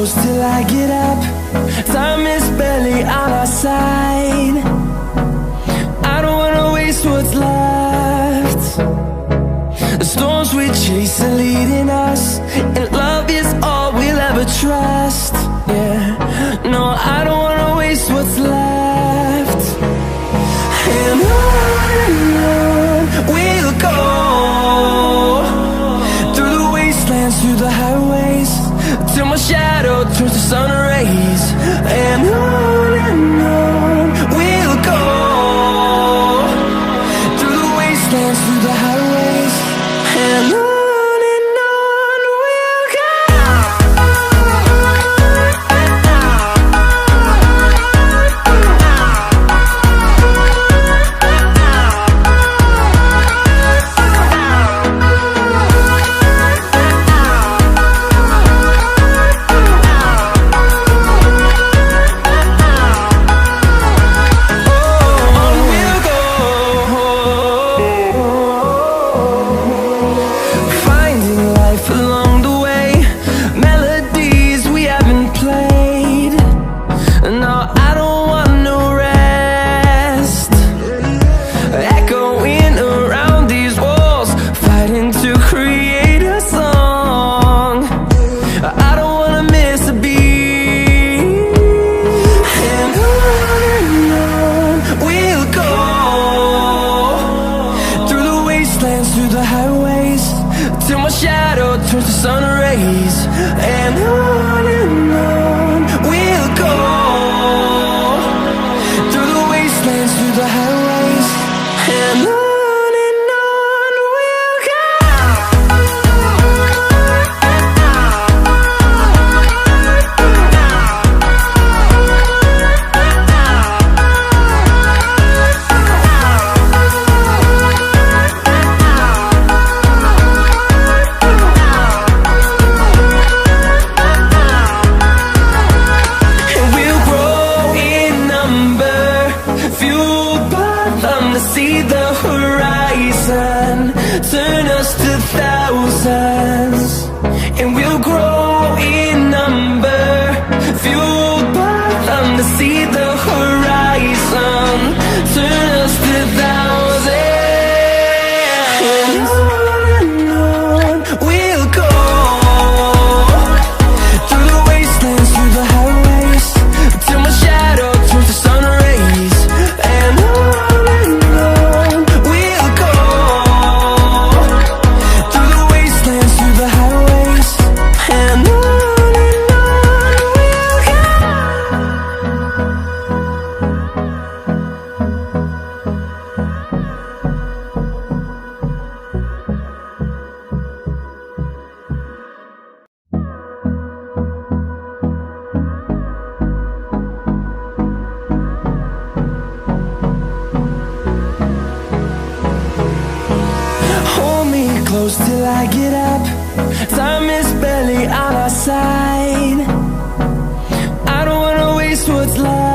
close till I get up. Time is barely on our side. I don't wanna waste what's left. The storms we chase are leading us, and love is all we'll ever trust. Yeah, no, I don't wanna waste what's left. And on we'll go, through the wastelands, through the highways, till my shadow turns to sun rays. And on we'll go, through the wastelands, through the highways, and on we'll go. Through the highways, till my shadow turns to sun rays. And on we'll go, through the wastelands, through the highways, and on we'll go. See the horizon turn us to thousands, and we'll grow in number, fueled by them. To see the horizon turn us to thousands, and on we'll go, through the wastelands, through the highways, till my shadow turns to sun rays. And close till I get up. Time is barely on our side. I don't wanna waste what's left.